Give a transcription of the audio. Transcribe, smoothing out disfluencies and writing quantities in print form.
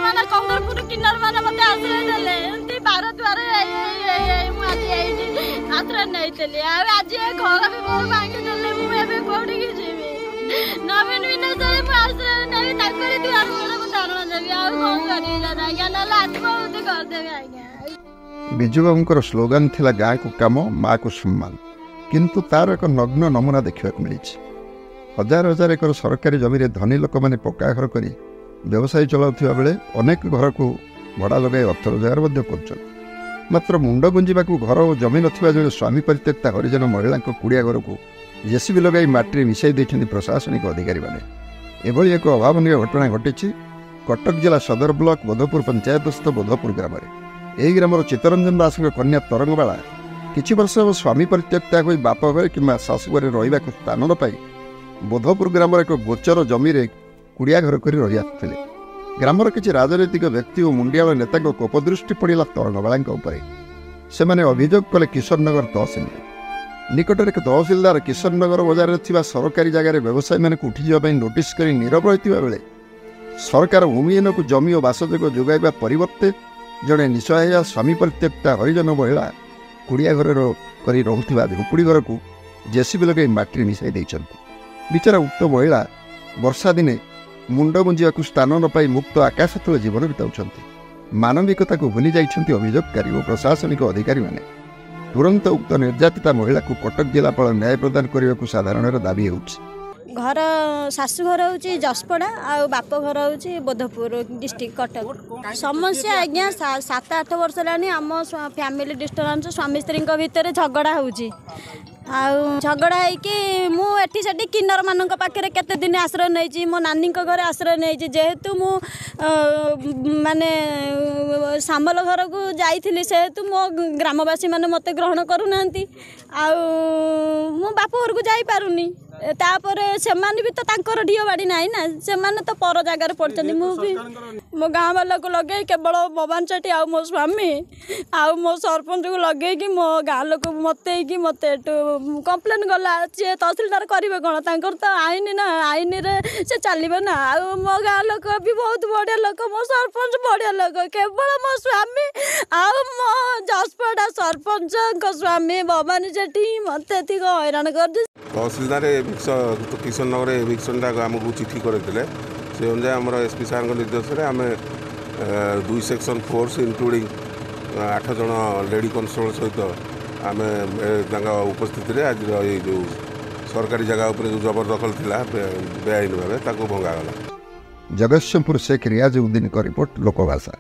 माने कंदरपुर किन्नर माने मते आश्रय देले एंती बार द्वार मु आज एठी आश्रय नैतली आज घर भी मोर भांगी देले मु एबे कोठी की जीवी नवीन विनाशरे मु आश्रय नै ताकरी द्वार मोर मु धारणा देबी आ कोन करी जाना ज्ञान आत्महत्या कर देबी आज्ञा। बिजू बाबूंकर स्लोगान थिला गाँ को काम माँ को सम्मान, किंतु तार एक नग्न नमूना देखा मिली। हजार हजार एकर सरकारी जमी धनी लोक मैंने पक्का घर कर व्यवसाय चलाउथिबा बेले अनेक घर को भड़ा लगे अर्थ रोजगार कर मात्र मुंड गुंजा घर और जमी नथिबा जड़े स्वामी परित्यक्ता हरिजन महिला कुड़िया घर को जेसीबी लगे माटी मिसाई देछन्ति प्रशासनिक अधिकारी माने। एभली एक अभावनीय घटना घटी कटक जिला सदर ब्लॉक बोधपुर पंचायतस्थ बोधपुर ग्राम में। यही ग्रामर चित्तरंजन दास कन्या तरंगबाला किछि वर्ष हम स्वामी परित्यक्ता हो बाप घर कि शाशुघर रहा स्थान न पाई बोधपुर ग्रामर एक गोचर जमी कुड़िया घर कर रही आसुले। ग्रामर किसी राजनैतिक व्यक्ति और मुंडियाल नेता कोपदृष्टि पड़ा तरंगबाला से अभियोग कले किशोरनगर तहसिल निकटर एक तहसिलदार किशोरनगर बजार में सरकारी जगह व्यवसायी मानक उठी जावाई नोटिस कर नीरव रही बेले सरकार भूमिहीन को जमी और बासयोग्य जोगाइबा परिवर्ते जड़े निसहाया स्वामी परित्यक्ता हरिजन महिला कुड़िया घर कर रुवा झुपुड़ी घर को जेसीबी लगे माटी मिसाई देइछन्ति। बिचारा उक्त महिला वर्षा दिने मुंड गुंजा स्थान न पाई मुक्त आकाश तले जीवन बिताउछन्ति। मानविकता को भूली जाइछन्ति अभियोगकारी और प्रशासनिक अधिकारी माने। तुरंत उक्त निर्यातिता महिला को कटक जिलापाल न्याय प्रदान करने को साधारण दाबी होउछि। घर शाशुघर हूँ जसपड़ा आ बाप घर हूँ बोधपुर डिस्ट्रिक्ट कटक। समस्या आज्ञा 7-8 वर्ष है आम फैमिली डिस्टर्बांस स्वामी स्त्री भितर झगड़ा होउछि झगड़ा होगी मुझे किन्नर मान पाखे केते दिन आश्रय नहीं मो नानी घर आश्रय नहीं जेहेतु मु माने सामल घर को जाइली सेहेतु मो ग्रामवासी मैंने मत ग्रहण करूना मु बाप घर को जापारुनी तापर से भी तो तांकर ढीओ बाड़ी नाई ना से तो पर जगार पड़ते मुझे मो गाँ वाला को लगे केवल भवान सेठी आ मो स्वामी आ मो सरपंच को लगे कि मो गाँ लोक मत कम्प्लेन गला सी तहसिलदार करेंगे कौन तर तो आईन ना आईन से चलिए ना आ मो गाँ लोक भी बहुत बढ़िया लोक मो सरपंच बढ़िया लोक केवल मो स्वामी आ मो जसपड़ा सरपंच स्वामी भवानी सेठी मत हैरान कर तहसिलदार किशोरनगर एविक्शन टाक आमको चिठी करते से अनुसार आम एसपी सार निर्देश आम 2 सेक्शन फोर्स इंक्लूडिंग 8 जन लेडी कन्स्टेबल सहित आम उपस्थित आज जो सरकारी जगह उपर जो जबरदखल थिला बेआईन भाव भंगागला। जगतसिंहपुर शेख रियाज उद्दीन का रिपोर्ट लोकभाषा।